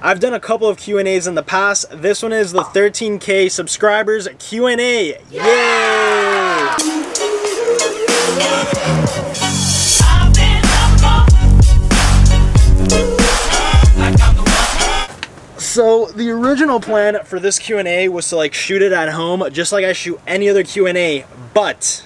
I've done a couple of Q&As in the past. This one is the 13K subscribers Q&A. Yay! So the original plan for this Q&A was to like shoot it at home just like I shoot any other Q&A, but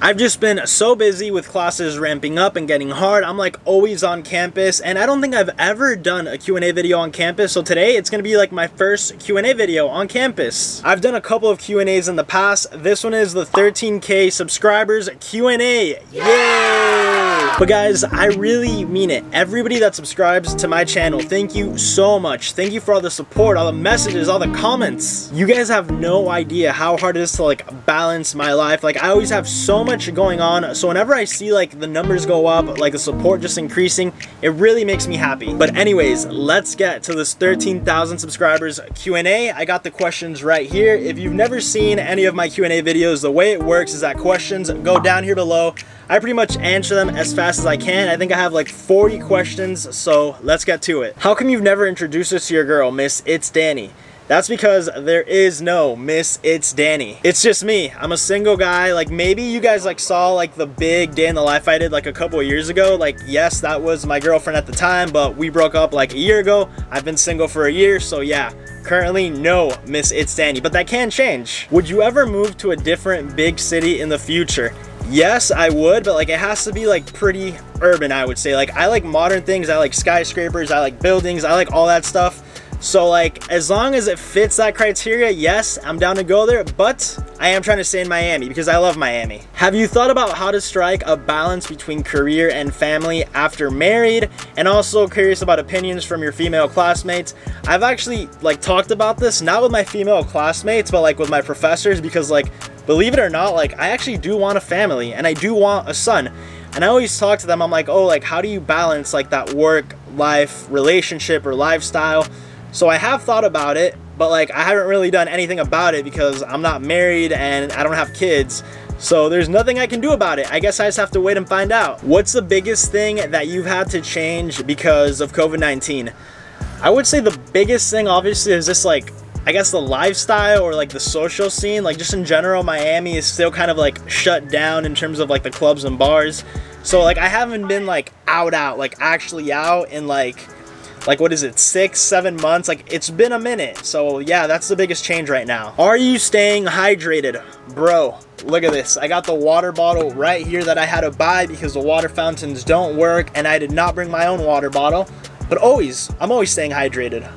I've just been so busy with classes ramping up and getting hard. I'm like always on campus, and I don't think I've ever done a Q&A video on campus. So today it's gonna be like my first Q&A video on campus. I've done a couple of Q&As in the past. This one is the 13K subscribers Q&A. Yay! But guys, I really mean it. Everybody that subscribes to my channel, thank you so much. Thank you for all the support, all the messages, all the comments. You guys have no idea how hard it is to like balance my life. Like I always have so much going on, so whenever I see like the numbers go up, like the support just increasing, it really makes me happy. But anyways, let's get to this 13,000 subscribers Q&A. I got the questions right here. If you've never seen any of my Q&A videos, the way it works is that questions go down here below. I pretty much answer them as fast as I can. I think I have like 40 questions, so let's get to it. How come you've never introduced us to your girl, Miss It's Danny? That's because there is no Miss It's Danny. It's just me. I'm a single guy. Like maybe you guys like saw like the big day in the life I did like a couple of years ago. Like yes, that was my girlfriend at the time, but we broke up like a year ago. I've been single for a year, so yeah. Currently no Miss It's Danny, but that can change. Would you ever move to a different big city in the future? Yes, I would, but like it has to be like pretty urban, I would say. Like I like modern things, I like skyscrapers, I like buildings, I like all that stuff. So like as long as it fits that criteria, yes, I'm down to go there, but I am trying to stay in Miami because I love Miami. Have you thought about how to strike a balance between career and family after married? And also curious about opinions from your female classmates. I've actually like talked about this, not with my female classmates, but like with my professors, because like believe it or not, like I actually do want a family and I do want a son. And I always talk to them, I'm like, oh, like how do you balance like that work life relationship or lifestyle? So I have thought about it, but like I haven't really done anything about it because I'm not married and I don't have kids. So there's nothing I can do about it. I guess I just have to wait and find out. What's the biggest thing that you've had to change because of COVID-19? I would say the biggest thing obviously is just like, I guess the lifestyle or like the social scene. Like just in general, Miami is still kind of like shut down in terms of like the clubs and bars. So like I haven't been like out, like actually out in like what is it, 6-7 months? Like it's been a minute. So yeah, that's the biggest change right now. Are you staying hydrated? Bro, look at this. I got the water bottle right here that I had to buy because the water fountains don't work and I did not bring my own water bottle. But I'm always staying hydrated.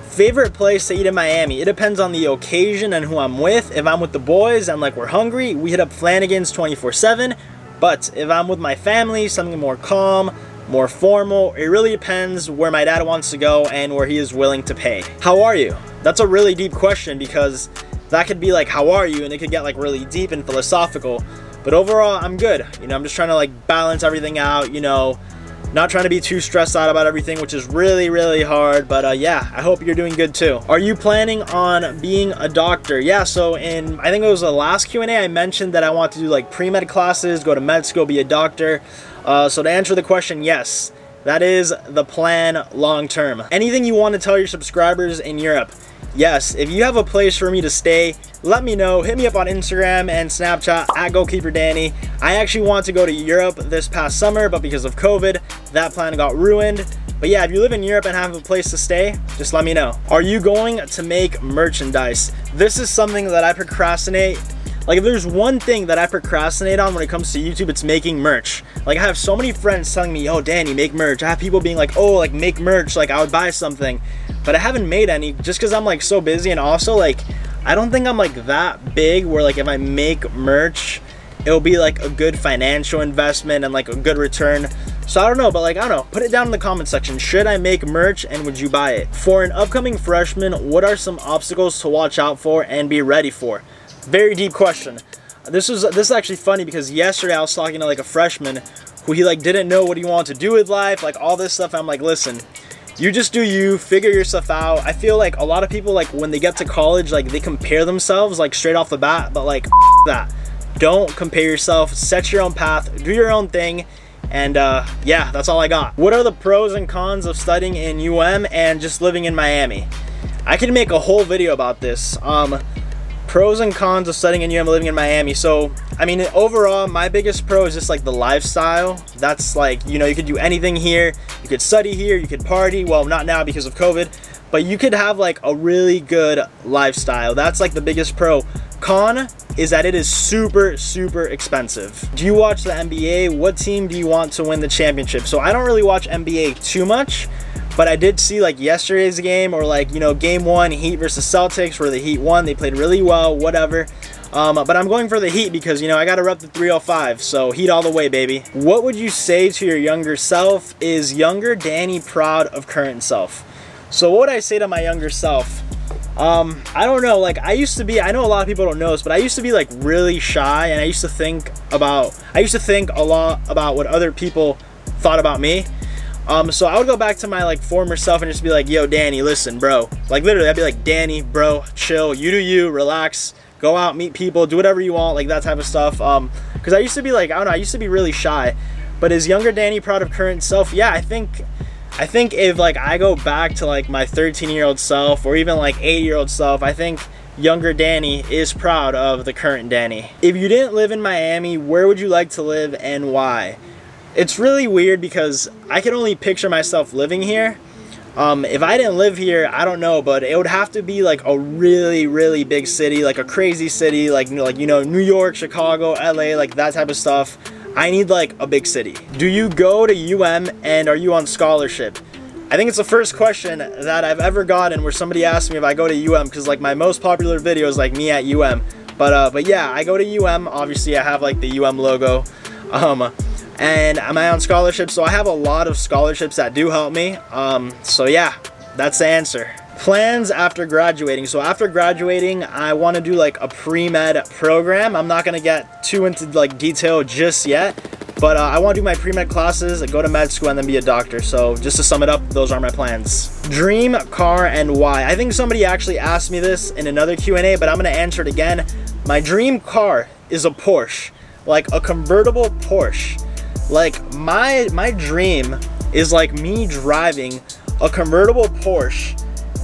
Favorite place to eat in Miami? It depends on the occasion and who I'm with. If I'm with the boys and like we're hungry, we hit up Flanagan's 24/7. But if I'm with my family, something more calm, more formal, it really depends where my dad wants to go and where he is willing to pay. How are you? That's a really deep question because that could be like, how are you? And it could get like really deep and philosophical. But overall, I'm good. You know, I'm just trying to like balance everything out, you know, not trying to be too stressed out about everything, which is really, really hard. But yeah, I hope you're doing good too. Are you planning on being a doctor? Yeah, so in, I think it was the last Q&A, I mentioned that I want to do like pre-med classes, go to med school, be a doctor. So to answer the question, yes, that is the plan long term. Anything you want to tell your subscribers in Europe? Yes, if you have a place for me to stay, let me know. Hit me up on Instagram and Snapchat at GoalkeeperDanny. I actually want to go to Europe this past summer, but because of COVID, that plan got ruined. But yeah, if you live in Europe and have a place to stay, just let me know. Are you going to make merchandise? This is something that I procrastinate. Like if there's one thing that I procrastinate on when it comes to YouTube, it's making merch. Like I have so many friends telling me, yo, Danny, make merch. I have people being like, oh, like make merch, like I would buy something. But I haven't made any just because I'm like so busy, and also like I don't think I'm like that big where like if I make merch, it'll be like a good financial investment and like a good return. So I don't know, but like, I don't know, put it down in the comment section. Should I make merch and would you buy it? For an upcoming freshman, what are some obstacles to watch out for and be ready for? Very deep question. This is actually funny because yesterday I was talking to like a freshman who he like didn't know what he wanted to do with life, like all this stuff. I'm like, listen, you just do you, figure your stuff out. I feel like a lot of people, like when they get to college, like they compare themselves like straight off the bat, but like that. Don't compare yourself, set your own path, do your own thing. And yeah, that's all I got. What are the pros and cons of studying in UM and just living in Miami? I could make a whole video about this. Pros and cons of studying in UM and living in Miami. So, I mean, overall, my biggest pro is just like the lifestyle. That's like, you know, you could do anything here. You could study here, you could party. Well, not now because of COVID, but you could have like a really good lifestyle. That's like the biggest pro. Con is that it is super, super expensive. Do you watch the NBA? What team do you want to win the championship? So I don't really watch NBA too much, but I did see like yesterday's game, or like, you know, game 1, Heat versus Celtics, where the Heat won. They played really well, whatever. But I'm going for the Heat because, you know, I got to rep the 305. So Heat all the way, baby. What would you say to your younger self? Is younger Danny proud of current self? So what would I say to my younger self? I don't know, like I used to be, I know a lot of people don't know this, but I used to be like really shy, and I used to think a lot about what other people thought about me. So I would go back to my like former self and just be like, yo, Danny, listen, bro. Like literally, I'd be like, Danny, bro, chill, you do you, relax, go out, meet people, do whatever you want, like that type of stuff. Because I used to be like, I don't know, I used to be really shy. But is younger Danny proud of current self? Yeah, I think if like I go back to like my 13-year-old self, or even like 8-year-old self, I think younger Danny is proud of the current Danny. If you didn't live in Miami, where would you like to live and why? It's really weird because I can only picture myself living here. If I didn't live here, I don't know, but it would have to be like a really, really big city, like a crazy city, like you know, New York, Chicago, LA, like that type of stuff. I need like a big city. Do you go to UM and are you on scholarship? I think it's the first question that I've ever gotten where somebody asked me if I go to UM, because like my most popular video is like me at UM. But yeah, I go to UM. Obviously I have like the UM logo. And am I on scholarship? So I have a lot of scholarships that do help me. So yeah, that's the answer. Plans after graduating. So after graduating, I want to do like a pre-med program. I'm not going to get too into like detail just yet, but I want to do my pre-med classes, go to med school, and then be a doctor. So just to sum it up, those are my plans. Dream car and why? I think somebody actually asked me this in another Q&A, but I'm going to answer it again. My dream car is a Porsche, like a convertible Porsche. Like my dream is like me driving a convertible Porsche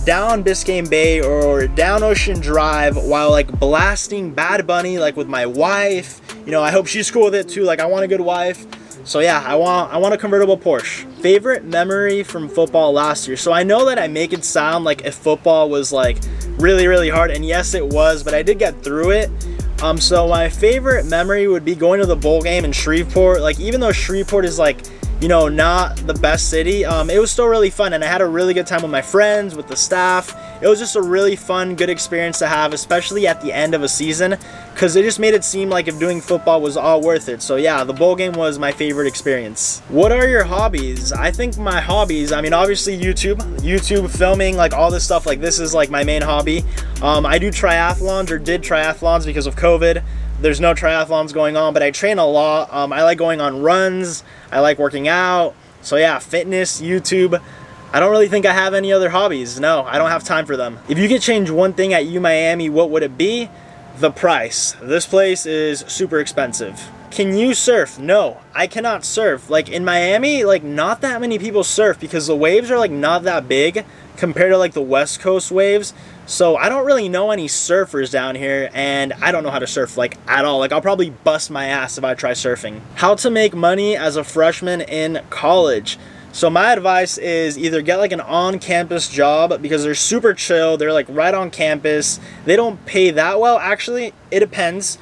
down Biscayne Bay or down Ocean Drive while like blasting Bad Bunny, like with my wife. You know, I hope she's cool with it too. Like I want a good wife. So yeah, I want a convertible Porsche. Favorite memory from football last year. So I know that I make it sound like if football was like really, really hard, and yes it was, but I did get through it. So my favorite memory would be going to the bowl game in Shreveport. Like even though Shreveport is like, you know, not the best city, it was still really fun, and I had a really good time with my friends, with the staff. It was just a really fun, good experience to have, especially at the end of a season, because it just made it seem like if doing football was all worth it. So yeah, the bowl game was my favorite experience. What are your hobbies? I think my hobbies, I mean obviously YouTube filming, like all this stuff, like this is like my main hobby. I do triathlons, or did triathlons because of COVID. There's no triathlons going on, but I train a lot. I like going on runs. I like working out. So yeah, fitness, YouTube. I don't really think I have any other hobbies. No, I don't have time for them. If you could change one thing at UMiami, what would it be? The price. This place is super expensive. Can you surf? No, I cannot surf. Like in Miami, like not that many people surf because the waves are like not that big compared to like the West Coast waves. So I don't really know any surfers down here, and I don't know how to surf like at all. Like I'll probably bust my ass if I try surfing. How to make money as a freshman in college. So my advice is either get like an on-campus job, because they're super chill. They're like right on campus. They don't pay that well. Actually, it depends.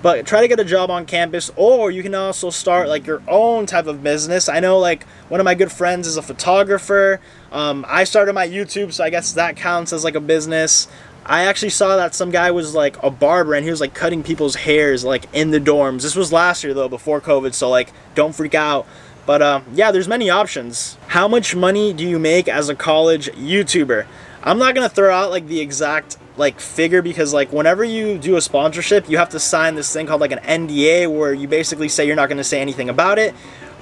But try to get a job on campus, or you can also start like your own type of business. I know like one of my good friends is a photographer. I started my YouTube, so I guess that counts as like a business. I actually saw that some guy was like a barber, and he was like cutting people's hairs like in the dorms. This was last year though, before COVID, so like don't freak out. But yeah, there's many options. How much money do you make as a college YouTuber? I'm not gonna throw out like the exact like figure, because like whenever you do a sponsorship, you have to sign this thing called like an NDA, where you basically say you're not gonna say anything about it.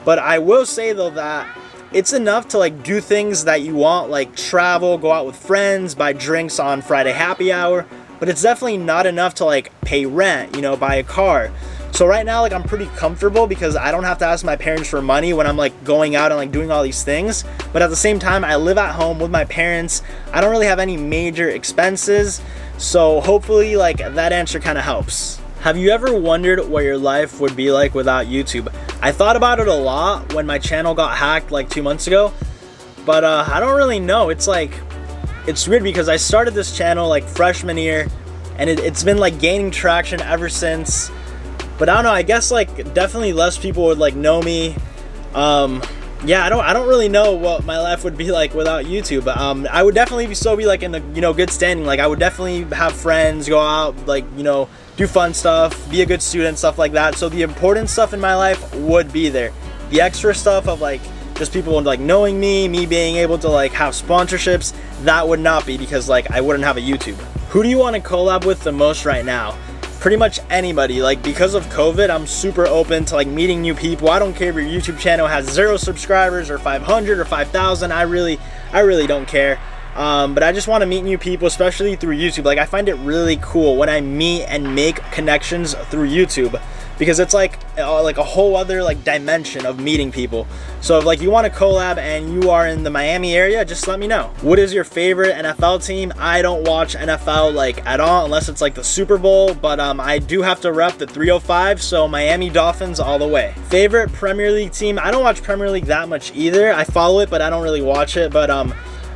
But I will say though that it's enough to like do things that you want, like travel, go out with friends, buy drinks on Friday happy hour, but it's definitely not enough to like pay rent, you know, buy a car. So right now, like, I'm pretty comfortable because I don't have to ask my parents for money when I'm like going out and like doing all these things. But at the same time, I live at home with my parents. I don't really have any major expenses. So hopefully like that answer kind of helps. Have you ever wondered what your life would be like without YouTube? I thought about it a lot when my channel got hacked like 2 months ago, but I don't really know. It's weird because I started this channel like freshman year, and it's been like gaining traction ever since. But I don't know, I guess like definitely less people would like know me. Yeah, I don't really know what my life would be like without YouTube. I would definitely still be like in the, you know, good standing. Like I would definitely have friends, go out, like, you know, do fun stuff, be a good student, stuff like that. So the important stuff in my life would be there. The extra stuff of like just people like knowing me being able to like have sponsorships, that would not be, because like I wouldn't have a YouTube. Who do you want to collab with the most right now? Pretty much anybody. Like, because of COVID, I'm super open to like meeting new people. I don't care if your YouTube channel has 0 subscribers or 500 or 5,000. I really don't care. But I just want to meet new people, especially through YouTube. Like, I find it really cool when I meet and make connections through YouTube, because it's like a whole other like dimension of meeting people. So if like you want to collab and you are in the Miami area, just let me know. What is your favorite NFL team? I don't watch NFL like at all unless it's like the Super Bowl, but I do have to rep the 305, so Miami Dolphins all the way. Favorite Premier League team? I don't watch Premier League that much either. I follow it, but I don't really watch it. But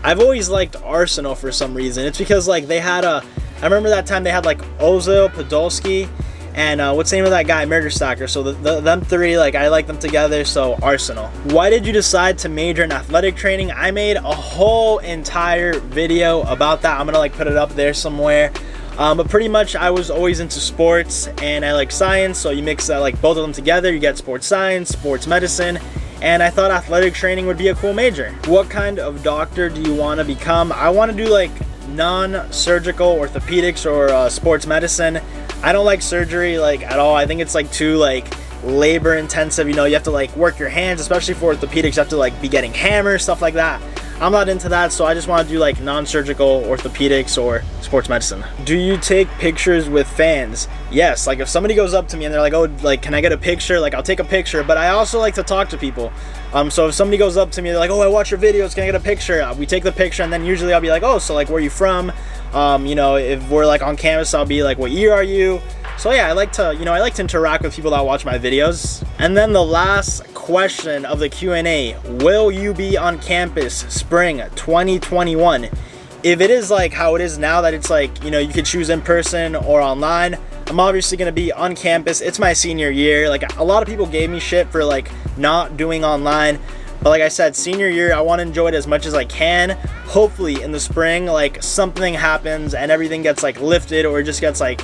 I've always liked Arsenal for some reason. It's because like they had I remember that time they had like Ozil, Podolski, and what's the name of that guy? Mertesacker. So them three, like I like them together, so Arsenal. Why did you decide to major in athletic training? I made a whole entire video about that. I'm gonna like put it up there somewhere. But pretty much I was always into sports and I like science, so you mix that like both of them together, you get sports science, sports medicine, and I thought athletic training would be a cool major. What kind of doctor do you want to become? I want to do like non-surgical orthopedics or sports medicine. I don't like surgery like at all. I think it's like too like labor intensive. You know, you have to like work your hands, especially for orthopedics. You have to like be getting hammers, stuff like that. I'm not into that, so I just want to do like non-surgical orthopedics or sports medicine. Do you take pictures with fans? Yes, like if somebody goes up to me and they're like, oh, like can I get a picture? Like I'll take a picture, but I also like to talk to people. So if somebody goes up to me, they're like, oh, I watch your videos, can I get a picture? We take the picture, and then usually I'll be like, oh, so like where are you from? You know, if we're like on campus, I'll be like, what year are you? So yeah, I like to interact with people that watch my videos. And then the last question of the Q&A, will you be on campus spring 2021? If it is like how it is now, that it's like, you know, you could choose in person or online, I'm obviously going to be on campus. It's my senior year. Like a lot of people gave me shit for like not doing online, but like I said, senior year, I want to enjoy it as much as I can. Hopefully in the spring, like something happens and everything gets like lifted, or it just gets like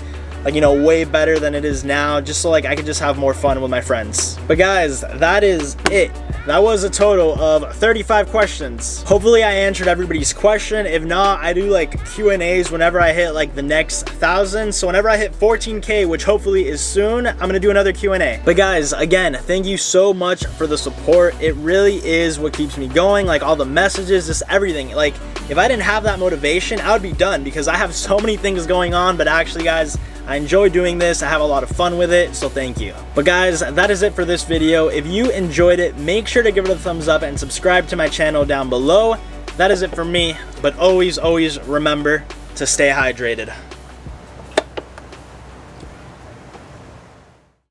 you know, way better than it is now, just so like I could just have more fun with my friends. But guys, that is it. That was a total of 35 questions. Hopefully I answered everybody's question. If not, I do like Q&As whenever I hit like the next 1,000. So whenever I hit 14K, which hopefully is soon, I'm gonna do another Q&A. But guys, again, thank you so much for the support. It really is what keeps me going. Like all the messages, just everything. Like if I didn't have that motivation, I would be done, because I have so many things going on. But actually guys, I enjoy doing this. I have a lot of fun with it, so thank you. But guys, that is it for this video. If you enjoyed it, make sure to give it a thumbs up and subscribe to my channel down below. That is it for me, but always remember to stay hydrated.